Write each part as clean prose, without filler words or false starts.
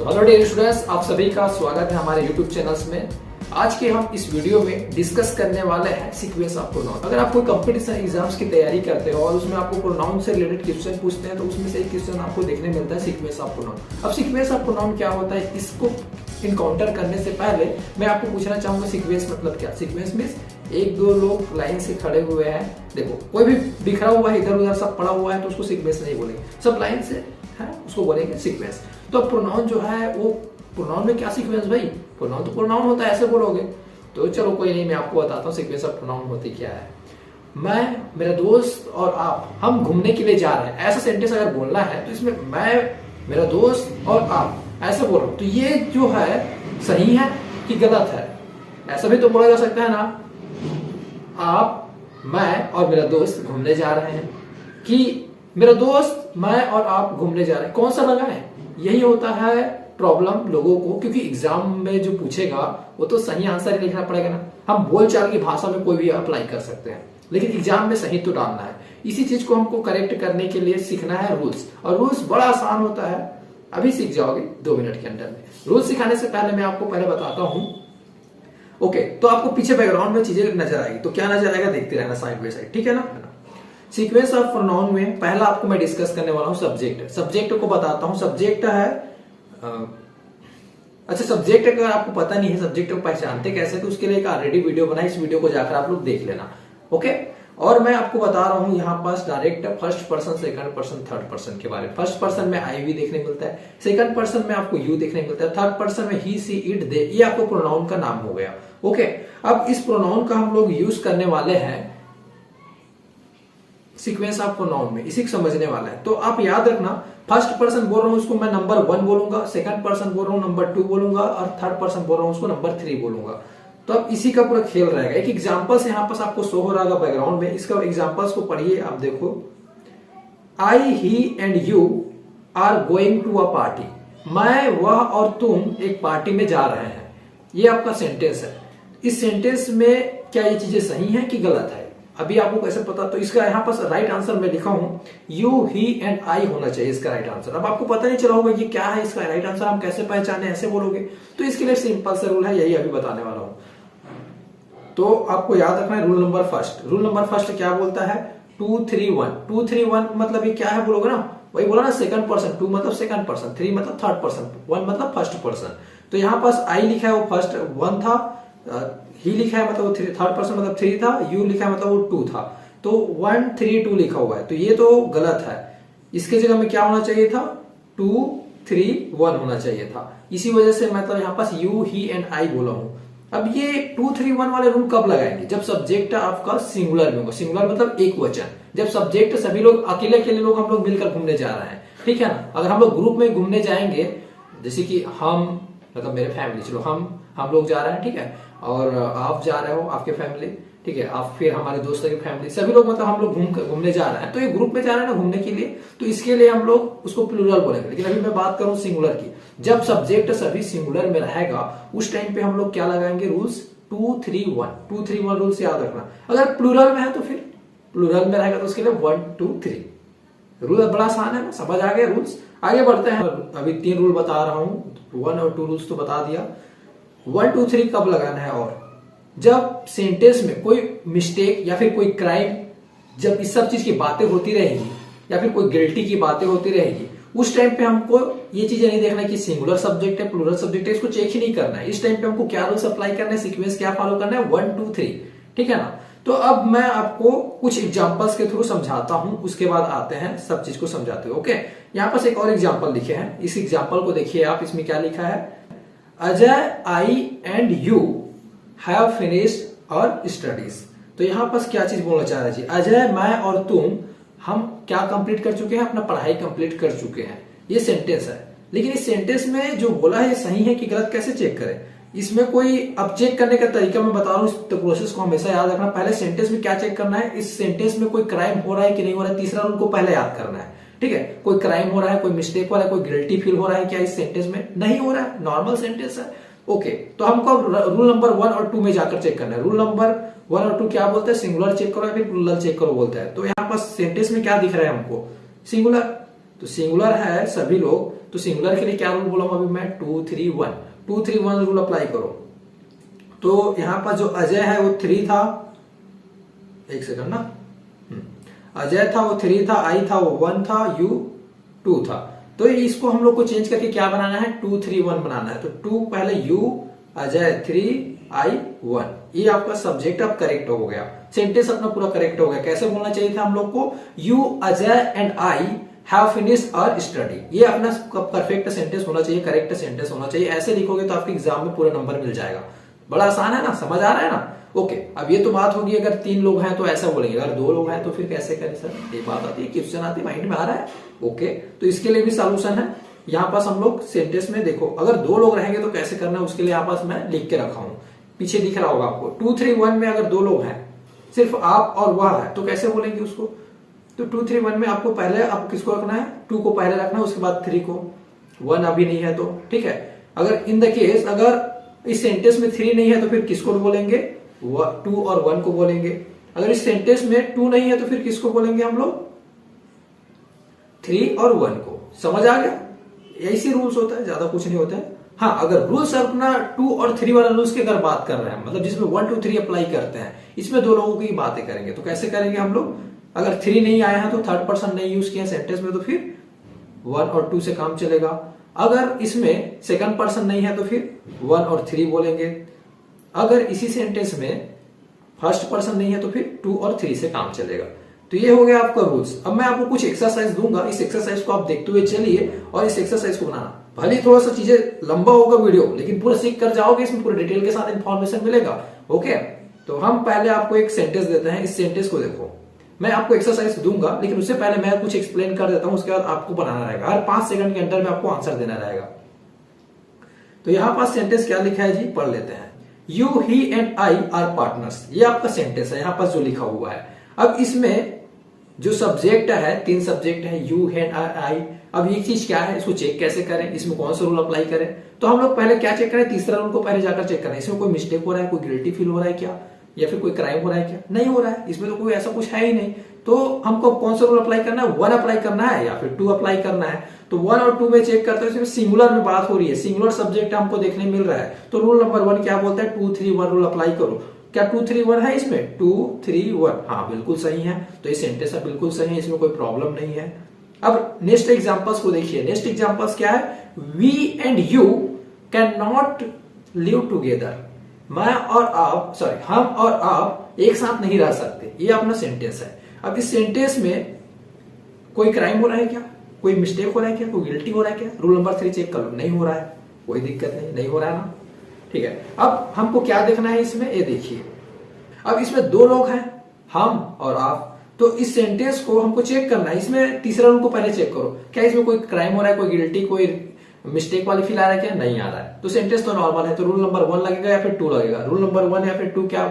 Hello dear students, आप सभी का स्वागत है हमारे यूट्यूब चैनल्स में। आज के हम इस वीडियो में डिस्कस करने वाले हैं सीक्वेंस ऑफ प्रोनाउन। अगर आप कोई कंपटीशन एग्जाम्स की तैयारी करते हो और उसमें आपको प्रोनाउन से रिलेटेड क्वेश्चन पूछते हैं तो उसमें से एक क्वेश्चन आपको देखने मिलता है सीक्वेंस ऑफ प्रोनाउन। अब सीक्वेंस ऑफ प्रोनाउन क्या होता है, इसको इनकाउंटर करने से पहले मैं आपको पूछना चाहूंगा सीक्वेंस मतलब क्या। सीक्वेंस मीन्स एक दो लोग लाइन से खड़े हुए हैं, देखो कोई भी बिखरा हुआ है, इधर उधर सब पड़ा हुआ है तो उसको सीक्वेंस नहीं बोलेंगे, सब लाइन से है उसको बोलेंगे सीक्वेंस। तो प्रोनाउन जो है वो प्रोनाउन में क्या सीक्वेंस भाई, प्रोनाउन तो प्रोनाउन होता है ऐसे बोलोगे। तो चलो कोई नहीं, मैं आपको बताता हूँ सीक्वेंस ऑफ प्रोनाउन होती क्या है। मैं, मेरा दोस्त और आप, हम घूमने के लिए जा रहे हैं, ऐसा सेंटेंस अगर बोलना है तो इसमें मैं, मेरा दोस्त और आप ऐसे बोलो तो ये जो है सही है कि गलत है, ऐसा भी तो बोला जा सकता है ना। आप, मैं और मेरा दोस्त घूमने जा रहे हैं, कि मेरा दोस्त, मैं और आप घूमने जा रहे हैं, कौन सा लगा है। यही होता है प्रॉब्लम लोगों को, क्योंकि एग्जाम में जो पूछेगा वो तो सही आंसर ही लिखना पड़ेगा ना। हम बोलचाल की भाषा में कोई भी अप्लाई कर सकते हैं, लेकिन एग्जाम में सही तो डालना है। इसी चीज को हमको करेक्ट करने के लिए सीखना है रूल्स, और रूल्स बड़ा आसान होता है, अभी सीख जाओगे 2 मिनट के अंदर में। रूल्स सिखाने से पहले मैं आपको पहले बताता हूं। ओके, तो आपको पीछे बैकग्राउंड में चीजें नजर आएगी, तो क्या नजर आएगा देखते रहना साइड बाय साइड, ठीक है ना। सीक्वेंस ऑफ प्रोनाउन में पहला आपको मैं डिस्कस करने वाला हूं सब्जेक्ट। सब्जेक्ट को बताता हूं, सब्जेक्ट है अच्छा सब्जेक्ट अगर आपको पता नहीं है सब्जेक्ट को पहचानते कैसे, तो उसके लिए एक ऑलरेडी वीडियो बना है, इस वीडियो को जाकर आप लोग देख लेना। ओके, और मैं आपको बता रहा हूं यहाँ पास direct first person, second person, third person के बारे में। फर्स्ट पर्सन में आई वी देखने मिलता है, सेकंड पर्सन में आपको यू देखने मिलता है, थर्ड पर्सन में ही सी इट दे, ये आपको प्रोनाउन का नाम हो गया। ओके, अब इस प्रोनाउन का हम लोग यूज करने वाले हैं सीक्वेंस ऑफ प्रोनाउन में, इसी को समझने वाला है। तो आप याद रखना, फर्स्ट पर्सन बोल रहा हूं उसको मैं नंबर 1 बोलूंगा, सेकंड पर्सन बोल रहा हूं नंबर 2 बोलूंगा, और थर्ड पर्सन बोल रहा हूं उसको नंबर 3 बोलूंगा। तो अब इसी का पूरा खेल रहेगा। एक एग्जांपल्स यहाँ पर आपको शो हो रहा होगा बैकग्राउंड में, इसका एग्जांपल्स को पढ़िए आप। देखो, I, he and you are going to a party. मैं, वह और तुम एक पार्टी में जा रहे हैं, ये आपका सेंटेंस है। इस सेंटेंस में क्या ये चीजें सही हैं कि गलत है, अभी आपको कैसे पता। तो इसका यहाँ पर राइट आंसर मैं लिखा हूं, यू, ही एंड आई होना चाहिए इसका राइट आंसर। अब आपको पता नहीं चला होगा ये क्या है, इसका राइट आंसर हम कैसे पहचाने, ऐसे बोलोगे। तो इसके लिए सिंपल सा रूल है, यही अभी बताने वाला हूं। तो आपको याद रखना है rule number first. Rule number first क्या बोलता है, 2 3 1। 2 3 1 मतलब ये क्या है बोलोगे ना, वही बोला ना सेकंड पर्सन, 2 मतलब सेकंड पर्सन, 3 मतलब थर्ड पर्सन, 1 मतलब फर्स्ट पर्सन। तो यहाँ पास आई लिखा है वो फर्स्ट 1 था, ही लिखा है मतलब वो थर्ड पर्सन मतलब 3 था, यू लिखा है मतलब वो 2 था। तो 1 3 2 लिखा हुआ है, तो ये तो गलत है। इसके जगह में क्या होना चाहिए था, 2 3 1 होना चाहिए था। इसी वजह से मैं तो यहाँ पास यू, ही एंड आई बोला हूं। अब ये 2 3 1 वाले रूल कब लगाएंगे, जब सब्जेक्ट आपका सिंगुलर में होगा। सिंगुलर मतलब एक वचन, जब सब्जेक्ट सभी लोग अकेले अकेले लोग हम लोग मिलकर घूमने जा रहे हैं, ठीक है ना। अगर हम लोग ग्रुप में घूमने जाएंगे, जैसे कि हम मतलब मेरे फैमिली, चलो हम लोग जा रहे हैं, ठीक है, और आप जा रहे हो, आपके फैमिली, ठीक है, आप फिर हमारे दोस्तों की फैमिली, सभी लोग मतलब हम लोग घूमने जा रहे हैं। तो ये ग्रुप में जा रहे हैं ना घूमने के लिए, तो इसके लिए हम लोग उसको प्लूरल बोलेंगे। लेकिन अभी मैं बात करूं सिंगुलर की, जब सब्जेक्ट सभी सिंगुलर में रहेगा उस टाइम पे हम लोग क्या लगाएंगे, रूल्स 2 3 1। 2 3 1 रूल्स याद रखना। अगर प्लूरल में है तो फिर प्लूरल में रहेगा तो उसके लिए 1 2 3। रूल बड़ा आसान है ना, समझ आ गए रूल्स। आगे बढ़ते हैं, अभी 3 रूल बता रहा हूं, 1 और 2 रूल्स तो बता दिया। 1 2 3 कब लगाना है, और जब सेंटेंस में कोई मिस्टेक या फिर कोई क्राइम, जब इस सब चीज की बातें होती रहेगी या फिर कोई गिल्टी की बातें होती रहेगी, उस टाइम पे हमको ये चीजें नहीं देखना कि सिंगुलर सब्जेक्ट है प्लूरल सब्जेक्ट है, इसको चेक ही नहीं करना है। इस टाइम पे हमको क्या रूल्स अप्लाई करना है, सीक्वेंस क्या फॉलो करना है, 1 2 3, ठीक है ना। तो अब मैं आपको कुछ एग्जांपल्स के थ्रू समझाता हूं, उसके बाद आते हैं सब चीज को समझाते हुए। ओके, यहाँ पास एक और एग्जांपल लिखे हैं, इस एग्जांपल को देखिए आप। इसमें क्या लिखा है, Ajay, I and you have finished our studies. तो यहाँ पास क्या चीज बोलना चाह रहे जी, अजय, मैं और तुम, हम क्या कंप्लीट कर चुके हैं, अपना पढ़ाई कंप्लीट कर चुके हैं, ये सेंटेंस है। लेकिन इस सेंटेंस में जो बोला है सही है कि गलत, कैसे चेक करें। इसमें कोई, अब चेक करने का तरीका मैं बता रहा हूं, इस प्रोसेस को हमेशा याद रखना। पहले सेंटेंस में क्या चेक करना है, इस सेंटेंस में कोई क्राइम हो रहा है कि नहीं हो रहा है, तीसरा रूल को पहले याद करना है, ठीक है। कोई क्राइम हो रहा है, कोई मिस्टेक हो रहा है, कोई गिल्टी फील हो रहा है क्या इस सेंटेंस में, नहीं हो रहा है, नॉर्मल सेंटेंस है। ओके, तो हमको रूल नंबर 1 और 2 में जाकर चेक करना है। रूल नंबर 1 और 2 क्या बोलते हैं, सिंगुलर चेक करो या फिर प्लूरल चेक करो बोलता है। तो यहाँ पर सेंटेंस में क्या दिख रहा है हमको, सिंगुलर। तो सिंगुलर है सभी लोग, तो सिंगुलर के लिए क्या रूल बोला अभी मैं, 2 3 1, 2 3 1 रूल अप्लाई करो। तो यहां पर जो अजय है वो 3 था, एक सेकंड ना, अजय था वो 3 था, आई था वो 1 था, यू 2 था। तो इसको हम लोग को चेंज करके क्या बनाना है, 2 3 1 बनाना है। तो 2 पहले यू, अजय 3, आई 1, ये आपका सब्जेक्ट अब करेक्ट हो गया, सेंटेंस अपना पूरा करेक्ट हो गया। कैसे बोलना चाहिए था हम लोग को, you Ajay and I have finished our study, ये अपना परफेक्ट सेंटेंस होना चाहिए, करेक्ट सेंटेंस होना चाहिए। ऐसे लिखोगे तो आपके एग्जाम में पूरा नंबर मिल जाएगा। बड़ा आसान है ना, समझ आ रहा है ना। ओके, अब ये तो बात होगी अगर 3 लोग हैं तो ऐसा बोलेंगे, अगर 2 लोग हैं तो फिर कैसे करें सर, ये बात आती है, क्वेश्चन आती है, माइंड में आ रहा है। ओके, तो इसके लिए भी सॉल्यूशन है। यहाँ पास हम लोग सेंटेंस में देखो, अगर 2 लोग रहेंगे तो कैसे करना है, उसके लिए यहाँ पास मैं लिख के रखा हूं, पीछे दिख रहा होगा आपको। 2 3 1 में अगर 2 लोग हैं, सिर्फ आप और वह है, तो कैसे बोलेंगे उसको। तो 2 3 1 में आपको पहले आप किसको रखना है, 2 को पहले रखना है, उसके बाद 3 को, 1 अभी नहीं है तो ठीक है। अगर इन द केस अगर इस सेंटेंस में 3 नहीं है तो फिर किसको बोलेंगे, 2 और 1 को बोलेंगे। अगर इस सेंटेंस में 2 नहीं है तो फिर किसको बोलेंगे हम लोग, 3 और 1 को। समझ आ गया, ऐसे रूल्स होता है, ज्यादा कुछ नहीं होता है। हाँ, अगर रूल्स अपना 2 और 3 वाला रूल्स की अगर बात कर रहे हैं, मतलब जिसमें 1 2 3 अप्लाई करते हैं, इसमें 2 लोगों की बातें करेंगे, तो कैसे करेंगे हम लोग। अगर 3 नहीं आया है तो थर्ड पर्सन नहीं यूज किया सेंटेंस में, तो फिर 1 और 2 से काम चलेगा। अगर इसमें सेकंड पर्सन नहीं है तो फिर 1 और 3 बोलेंगे। अगर इसी सेंटेंस में फर्स्ट पर्सन नहीं है तो फिर 2 और 3 से काम चलेगा। तो ये हो गया आपका रूल्स। अब मैं आपको कुछ एक्सरसाइज दूंगा, इस एक्सरसाइज को आप देखते हुए चलिए और इस एक्सरसाइज को बनाना। भले थोड़ा सा चीजें लंबा होगा वीडियो, लेकिन पूरा सीख कर जाओगे, इसमें पूरे डिटेल के साथ इंफॉर्मेशन मिलेगा। ओके, तो हम पहले आपको एक सेंटेंस देते हैं, इस सेंटेंस को देखो। मैं आपको एक्सरसाइज दूंगा, लेकिन उससे पहले मैं कुछ एक्सप्लेन कर देता हूं, उसके बाद आपको बनाना रहेगा। हर 5 सेकंड के अंदर में आपको आंसर देना रहेगा। तो यहां पास सेंटेंस क्या लिखा है जी, पढ़ लेते हैं। You, he and I R partners, ये आपका सेंटेंस है यहां पास जो लिखा हुआ है। अब इसमें जो सब्जेक्ट है, 3 सब्जेक्ट है, यू, ही एंड आई। अब ये चीज क्या है, इसको चेक कैसे करें, इसमें कौन सा रूल अप्लाई करें। तो हम लोग पहले क्या चेक करें, तीसरा रूल को पहले जाकर चेक करें, इसमें कोई मिस्टेक हो रहा है, कोई गिल्टी फील हो रहा है क्या, या फिर कोई क्राइम हो रहा है क्या, नहीं हो रहा है, इसमें तो कोई ऐसा कुछ है ही नहीं। तो हमको कौन सा रूल अप्लाई करना है, 1 अप्लाई करना है या फिर 2 अप्लाई करना है। तो 1 और 2 में चेक करते हैं, सिंगुलर में बात हो रही है, सिंगुलर सब्जेक्ट हमको देखने मिल रहा है। तो रूल नंबर 1 क्या बोलता है, 2 3 1 रूल अप्लाई करो। क्या 2 3 1 है इसमें, 2 3 1, हाँ बिल्कुल सही है। तो ये सेंटेंस बिल्कुल सही है, इसमें कोई प्रॉब्लम नहीं है। अब नेक्स्ट एग्जांपल्स को देखिए। नेक्स्ट एग्जांपल्स क्या है, we and you can not live together, मैं और आप, सॉरी हम और आप एक साथ नहीं रह सकते, ये अपना सेंटेंस है। अब इस सेंटेंस में कोई क्राइम हो रहा है क्या, कोई मिस्टेक हो रहा है क्या, कोई गिल्टी हो रहा है क्या। रूल नंबर 3 चेक कर लो, नहीं हो रहा है, कोई दिक्कत नहीं हो रहा है ना, ठीक है। अब हमको क्या देखना है इसमें, ये देखिए। अब इसमें 2 लोग हैं, हम और आप। तो इस सेंटेंस को हमको चेक करना है, इसमें तीसरा रूल को पहले चेक करो, क्या इसमें कोई क्राइम हो रहा है, कोई गिल्टी, कोई मिस्टेक वाली फील आ रहा है क्या, नहीं आ रहा है। तो सेंटेंस तो नॉर्मल है, तो रूल नंबर 1 लगेगा या फिर 2 लगेगा। रूल नंबर 1 या फिर 2 क्या।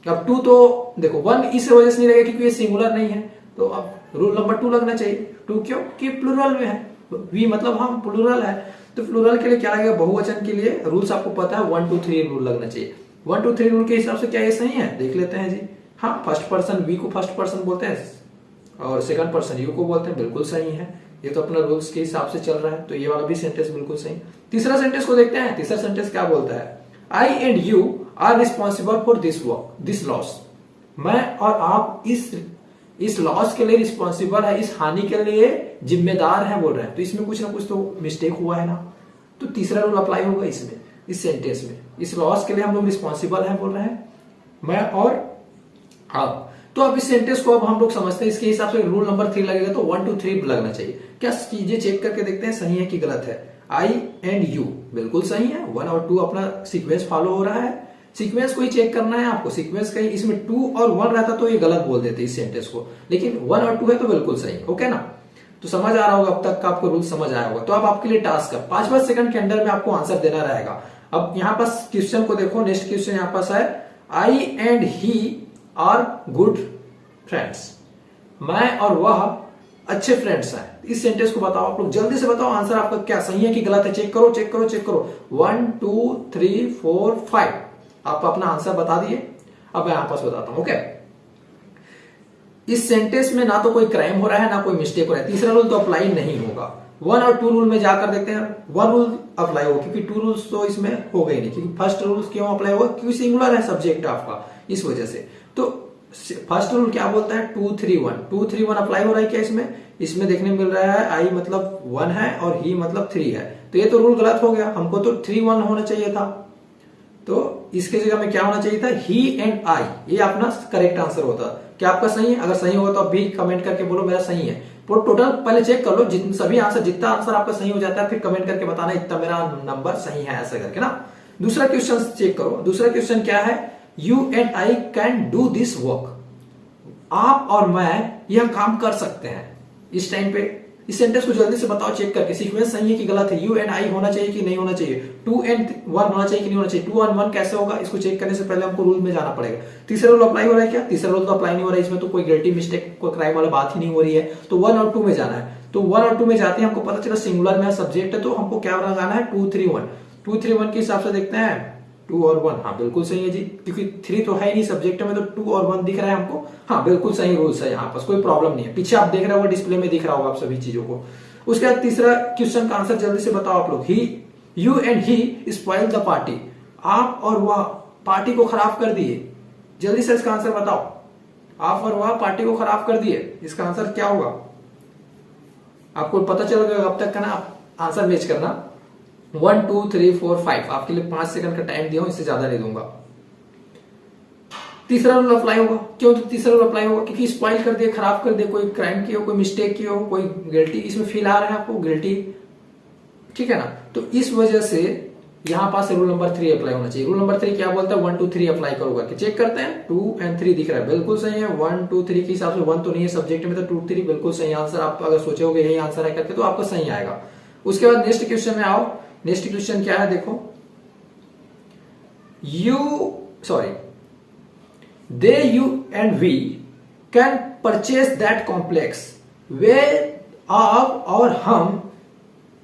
अब 2 तो देखो 1 इस वजह से नहीं लगेगा क्योंकि ये सिंगुलर नहीं है, तो अब रूल नंबर 2 लगना चाहिए। 2 क्यों, कि प्लूरल में है, वी मतलब हम, प्लूरल है। तो प्लूरल के लिए क्या लगेगा, बहुवचन के लिए रूल्स आपको पता है, 1 2 3 रूल लगना चाहिए। 1 2 3 रूल के हिसाब से क्या ये सही है, देख लेते हैं जी। हाँ, फर्स्ट पर्सन वी को फर्स्ट पर्सन बोलते हैं और सेकंड पर्सन यू को बोलते हैं, बिल्कुल सही है। ये तो अपना रूल्स के हिसाब से चल रहा है, तो ये वाला भी सेंटेंस बिल्कुल सही। तीसरा सेंटेंस को देखते हैं। तीसरा सेंटेंस क्या बोलता है, I and you are responsible for this loss, मैं और आप इस लॉस के लिए रिस्पॉन्सिबल है, इस हानि के लिए जिम्मेदार है बोल रहे हैं। तो इसमें कुछ ना कुछ तो मिस्टेक हुआ है ना, तो तीसरा रूल अप्लाई होगा इसमें, इस सेंटेंस में। इस लॉस के लिए हम लोग रिस्पॉन्सिबल है बोल रहे हैं, मैं और आप। तो अब इस सेंटेंस को अब हम लोग समझते हैं, इसके हिसाब से रूल नंबर 3 लगेगा, तो 1 2 3 लगना चाहिए। क्या चीजें चेक करके देखते हैं सही है कि गलत है। आई एंड यू बिल्कुल सही है, 1 और 2 अपना सीक्वेंस फॉलो हो रहा है। सीक्वेंस को ही चेक करना है आपको, सीक्वेंस कहीं इसमें 2 और 1 रहता तो ये गलत बोल देते इस सेंटेंस को, लेकिन 1 और 2 है तो बिल्कुल सही। ओके ना, तो समझ आ रहा होगा, अब तक का आपको रूल समझ आया होगा। तो अब आपके लिए टास्क है, 5 सेकंड के अंदर में आपको आंसर देना रहेगा। अब यहाँ पास क्वेश्चन को देखो, नेक्स्ट क्वेश्चन यहाँ पास है, I and he are good friends, मैं और वह अच्छे फ्रेंड्स हैं। इस सेंटेंस को बताओ आप लोग, जल्दी से बताओ आंसर आपका क्या सही है कि गलत है। चेक करो चेक करो चेक करो, 1 2 3 4 5, आप अपना आंसर बता दिए। अब मैं यहां पास बताता हूं। ओके, इस सेंटेंस में ना तो कोई क्राइम हो रहा है ना कोई मिस्टेक हो रहा है, तीसरा रूल तो अप्लाई नहीं होगा। 1 और 2 रूल में जाकर देखते हैं, 1 रूल अप्लाई होगा क्योंकि 2 रूल्स तो इसमें हो गई नहीं, क्योंकि फर्स्ट रूल क्यों अप्लाई होगा, क्योंकि सिंगुलर है सब्जेक्ट आपका, इस वजह से। तो फर्स्ट रूल क्या बोलता है, 2 3 1, 2 3 1 अप्लाई हो रहा है क्या इसमें, इसमें देखने मिल रहा है आई मतलब 1 है और ही मतलब 3 है, तो ये तो रूल गलत हो गया, हमको तो 3 1 होना चाहिए था, तो इसके जगह में क्या होना चाहिए था, ही एंड आई, ये अपना करेक्ट आंसर होता। क्या आपका सही है? अगर सही होगा तो आप भी कमेंट करके बोलो मेरा सही है। तो टोटल पहले चेक कर लो, जितने सभी आंसर, जितना आंसर आपका सही हो जाता है फिर कमेंट करके बताना इतना मेरा नंबर सही है, ऐसा करके ना। दूसरा क्वेश्चन चेक करो, दूसरा क्वेश्चन क्या है, you and I can do this work, आप और मैं यह काम कर सकते हैं इस टाइम पे। इस सेंटेंस को जल्दी से बताओ चेक करके, सीक्वेंस सही है कि गलत है, यू एंड आई होना चाहिए कि नहीं होना चाहिए, 2 एंड 1 होना चाहिए कि नहीं होना चाहिए, 2 और 1 कैसे होगा, इसको चेक करने से पहले हमको रूल में जाना पड़ेगा। तीसरा रूल अप्लाई हो रहा है क्या, तीसरा रूल तो अप्लाई नहीं हो रहा है, इसमें तो कोई गिल्टी मिस्टेक कोई क्राइम वाला बात ही नहीं हो रही है, तो 1 और 2 में जाना है। तो 1 और 2 में जाते हैं, हमको पता चला सिंगुलर में सब्जेक्ट है, तो हमको क्या लगाना है, 2 3 1, 2 3 1 के हिसाब से देखते हैं, 2 और 1, हाँ बिल्कुल सही है जी, क्योंकि 3 तो है ही नहीं सब्जेक्ट में, तो 2 और 1 दिख रहा है हमको, हाँ बिल्कुल सही रूल्स है, यहाँ पास कोई प्रॉब्लम नहीं है। पीछे आप देख रहे होगा डिस्प्ले में दिख रहा होगा आप सभी चीजों को। उसके बाद तीसरा क्वेश्चन का आंसर जल्दी से बताओ आप लोग, he you and he spoil the party, आप और वह पार्टी को खराब कर दिए, जल्दी से इसका आंसर बताओ, आप और वह पार्टी को खराब कर दिए, इसका आंसर क्या होगा, आपको पता चल गया, अब तक का ना आंसर मैच करना। 1 2 3 4 5 आपके लिए 5 सेकंड का टाइम दिया हूं, इससे ज्यादा नहीं दूंगा। तीसरा रूल अप्लाई होगा, क्यों तो तीसरा रूल अप्लाई होगा क्योंकि स्पॉइल कर दिया, खराब कर दिया, कोई क्राइम किया हो, कोई मिस्टेक की हो, कोई गिल्टी इसमें फील आ रहा है आपको, गिल्टी, ठीक है ना, तो इस वजह से यहां पास रूल नंबर 3 अप्लाई होना चाहिए। रूल नंबर 3 क्या बोलता है, 1 2 3 अप्लाई करोगे कि चेक करते हैं, 2 एंड 3 दिख रहा है, बिल्कुल सही है, 1 2 3 के हिसाब से 1 तो नहीं है सब्जेक्ट में, तो 2 3 बिल्कुल सही आंसर, आप अगर सोचोगे यही आंसर है करके तो आपका सही आएगा। उसके बाद नेक्स्ट क्वेश्चन में आओ, नेक्स्ट क्वेश्चन क्या है देखो, they you and we can purchase that complex, वे आप और हम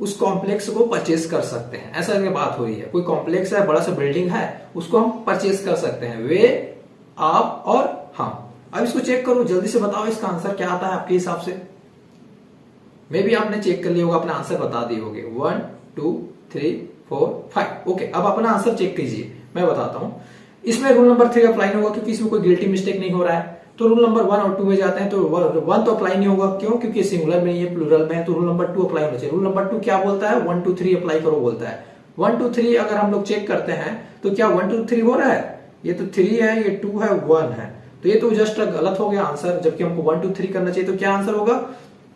उस कॉम्प्लेक्स को परचेज कर सकते हैं, ऐसा करके बात हो रही है। कोई कॉम्प्लेक्स है, बड़ा सा बिल्डिंग है, उसको हम परचेज कर सकते हैं, वे आप और हम। अब इसको चेक करो, जल्दी से बताओ इसका आंसर क्या आता है आपके हिसाब से। मे भी आपने चेक कर लिया होगा, अपना आंसर बता दिए होगे, 1 2 3 4 5। ओके, अब अपना आंसर चेक कीजिए, मैं बताता हूं। इसमें रूल नंबर 3 अप्लाई नहीं होगा क्योंकि इसमें कोई गिल्टी मिस्टेक नहीं हो रहा है, तो रूल नंबर 1 और 2 में जाते हैं, तो 1 तो अप्लाई नहीं होगा, क्यों, क्योंकि सिंगुलर में, ये प्लूरल में है, तो रूल नंबर 2 अप्लाई होना चाहिए। रूल नंबर 2 क्या बोलता है, 1 2 3 अप्लाई करो बोलता है। 1 2 3 अगर हम लोग चेक करते हैं तो क्या 1 2 3 हो रहा है, ये तो 3 है, ये 2 है, 1 है, तो ये तो जस्ट गलत हो गया आंसर, जबकि हमको 1 2 3 करना चाहिए। तो क्या आंसर होगा,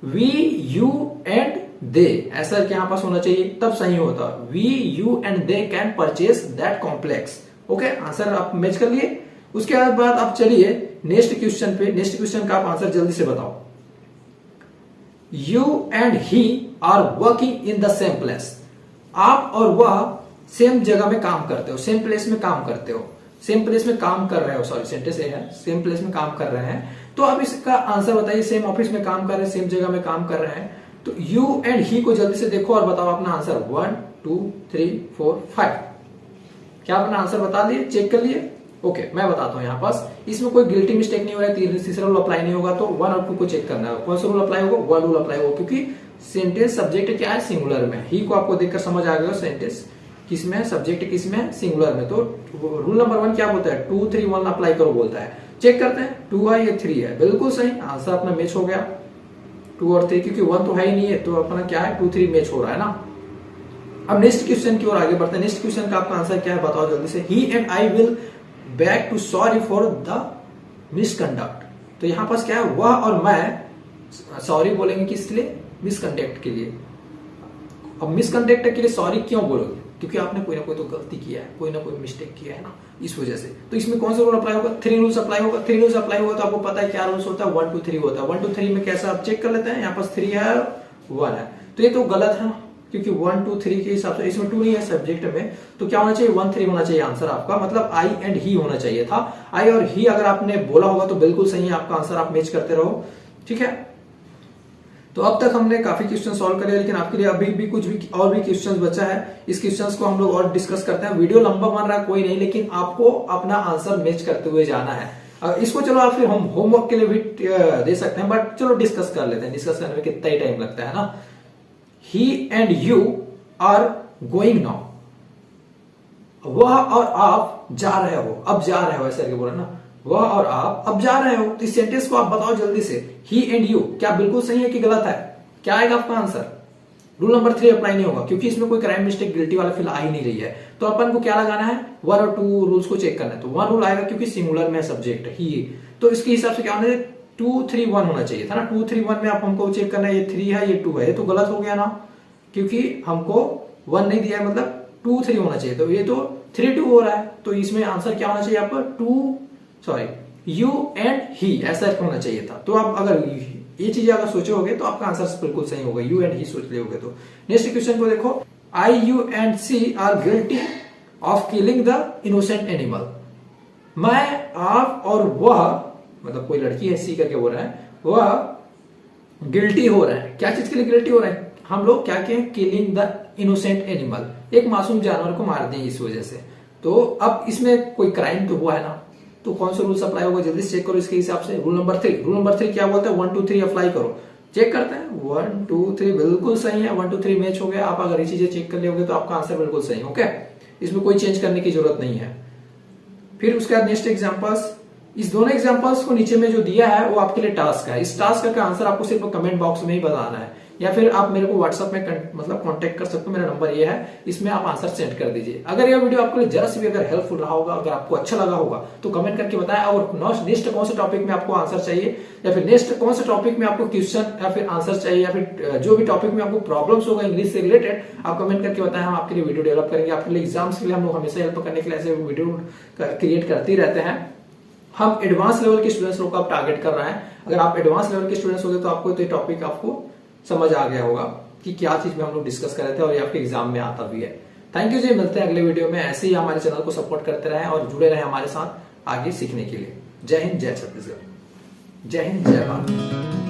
वी यू एंड दे, ऐसा यहां पास होना चाहिए, तब सही होता, we you and they can purchase that complex. Okay, answer आप मैच कर लिए। उसके बाद आप चलिए नेक्स्ट क्वेश्चन पे, नेक्स्ट क्वेश्चन का आप आंसर जल्दी से बताओ। You and he are working in the same place, आप और वह सेम जगह में काम करते हो, सेम प्लेस में काम करते हो, सेम प्लेस में काम कर रहे हो, सॉरी सेंटेंस है, सेम प्लेस में काम कर रहे हैं। तो अब इसका आंसर बताइए, सेम ऑफिस में काम कर रहे हैं, सेम जगह में काम कर रहे हैं, तो यू एंड ही को जल्दी से देखो और बताओ अपना आंसर, 1 2 3 4 5। क्या अपना आंसर बता दिए, चेक कर लिए। ओके, मैं बताता हूं यहाँ पास, इसमें कोई गिल्टी मिस्टेक नहीं हो रहा है, तीसरा रूल अप्लाई नहीं होगा, तो 1 और 2 को चेक करना है। कौन सा रूल अप्लाई होगा, 1 रूल अप्लाई होगा, क्योंकि सेंटेंस सब्जेक्ट क्या है, सिंगुलर में। ही को आपको देखकर समझ आ गया सेंटेंस किसमें, सब्जेक्ट किसमें, सिंगुलर में। तो रूल नंबर 1 क्या बोलता है, 2 3 1 अप्लाई करो बोलता है। चेक करते हैं, 2 है ये 3 है, बिल्कुल सही आंसर अपना मैच हो गया, 2 और 3, क्योंकि 1 तो है ही नहीं है, तो अपना क्या है, 2 3 मैच हो रहा है ना। अब नेक्स्ट क्वेश्चन की ओर आगे बढ़ते हैं। नेक्स्ट क्वेश्चन का आपका आंसर क्या है बताओ जल्दी से। He and I will back to sorry for the misconduct, तो यहां पास क्या है, वह और मैं सॉरी बोलेंगे किस लिए, मिसकंडक्ट के लिए। अब मिसकंडक्ट के लिए सॉरी क्यों बोलोगे, क्योंकि आपने कोई ना कोई तो गलती किया है, कोई ना कोई मिस्टेक किया है ना, इस वजह से। तो इसमें कौन सा रूल अप्लाई होगा, 3 रूल्स अप्लाई होगा। 3 रूल्स अप्लाई होगा तो आपको पता है क्या रूल्स होता है, 1 2 3 होता है। 1 2 3 में कैसा आप चेक कर लेते हैं, यहाँ पास 3 है 1 है, तो ये तो गलत है, क्योंकि 1 2 3 के हिसाब से इसमें 2 नहीं है सब्जेक्ट में, तो क्या होना चाहिए, 1 3 होना चाहिए आंसर आपका, मतलब आई एंड ही होना चाहिए था। आई और ही अगर आपने बोला होगा तो बिल्कुल सही है आपका आंसर, आप मैच करते रहो, ठीक है। तो अब तक हमने काफी क्वेश्चन सॉल्व करे, लेकिन आपके लिए अभी भी कुछ भी और भी क्वेश्चंस बचा है। इस क्वेश्चंस को हम लोग और डिस्कस करते हैं। वीडियो लंबा बन रहा है कोई नहीं, लेकिन आपको अपना आंसर मैच करते हुए जाना है। इसको चलो आप फिर हम होमवर्क के लिए भी दे सकते हैं, बट चलो डिस्कस कर लेते हैं। डिस्कस करने में कितना ही टाइम लगता है ना। He and you are going now, वह और आप जा रहे हो, अब जा रहे हो, ऐसे करके बोला ना, वह और आप अब जा रहे हो। तो इस सेंटेंस को आप बताओ जल्दी से, ही एंड यू क्या बिल्कुल सही है कि गलत है? क्या आएगा आपका आंसर? रूल नंबर 3 अप्लाई नहीं होगा क्योंकि इसमें कोई क्राइम मिस्टेक गिल्टी वाला फिल आ ही नहीं रही है। तो अपन को क्या लगाना है, 1 और 2 रूल्स को चेक करना है। तो 1 रूल आएगा क्योंकि सिंगुलर में सब्जेक्ट ही, तो इसके हिसाब से क्या होना चाहिए, 2 3 1 होना चाहिए था ना। 2 3 1 में आप हमको चेक करना है, ये 3 है ये 2 है, ये तो गलत हो गया ना, क्योंकि हमको 1 नहीं दिया है, मतलब 2 3 होना चाहिए। तो ये तो 3 2 हो रहा है। तो इसमें आंसर क्या होना चाहिए आपका, यू एंड ही, ऐसा होना चाहिए था। तो आप अगर ये चीजें अगर सोचे होगे तो आपका आंसर बिल्कुल सही होगा, यू एंड ही सोच लिए होगे। तो नेक्स्ट क्वेश्चन को देखो, I you and she are guilty of killing the innocent animal. मैं, आप और वह, मतलब कोई लड़की है सी करके बोल रहा है, वह गिल्टी हो रहा है। क्या चीज के लिए गिल्टी हो रहा है? हम लोग क्या कहें, किलिंग द इनोसेंट एनिमल, एक मासूम जानवर को मार दें इस वजह से। तो अब इसमें कोई क्राइम तो हुआ है ना, तो कौन सा रूल अप्लाई होगा जल्दी चेक करो इसके हिसाब से। रूल नंबर 3, रूल नंबर 3 क्या बोलता है, 1 2 3 अप्लाई करो। चेक करते हैं, 1 2 3 बिल्कुल सही है, 1 2 3 मैच हो गया। आप अगर ये चीजें चेक कर लोगे तो आपका आंसर बिल्कुल सही है। ओके, इसमें कोई चेंज करने की जरूरत नहीं है। फिर उसके बाद नेक्स्ट एग्जांपल्स, इस दोनों एग्जांपल्स को नीचे में जो दिया है वो आपके लिए टास्क है। इस टास्क का आंसर आपको सिर्फ कमेंट बॉक्स में ही बताना है, या फिर आप मेरे को व्हाट्सएप में मतलब कांटेक्ट कर सकते हो, मेरा नंबर ये है, इसमें आप आंसर सेंड कर दीजिए। अगर यह वीडियो आपके लिए जरा सी भी अगर हेल्पफुल रहा होगा, अगर आपको अच्छा लगा होगा तो कमेंट करके बताएं। और नेक्स्ट कौन से टॉपिक में आपको आंसर चाहिए, या फिर नेक्स्ट कौन से टॉपिक में आपको क्वेश्चन या फिर आंसर चाहिए, या फिर जो भी टॉपिक में आपको प्रॉब्लम्स होगा इंग्लिश से रिलेटेड, आप कमेंट करके बताएं। हम आपके लिए वीडियो डेवलप करेंगे। आपके लिए एग्जाम्स के लिए हम लोग हमेशा हेल्प करने के लिए ऐसे वीडियो क्रिएट करते रहते हैं। हम एडवांस लेवल के स्टूडेंट्स लोग को आप टारगेट कर रहे हैं। अगर आप एडवांस लेवल के स्टूडेंट्स होंगे तो आपको तो ये टॉपिक आपको समझ आ गया होगा कि क्या चीज में हम लोग डिस्कस कर रहे थे, और ये आपके एग्जाम में आता भी है। थैंक यू जी, मिलते हैं अगले वीडियो में। ऐसे ही हमारे चैनल को सपोर्ट करते रहें और जुड़े रहें हमारे साथ आगे सीखने के लिए। जय हिंद, जय छत्तीसगढ़, जय हिंद, जय भारत।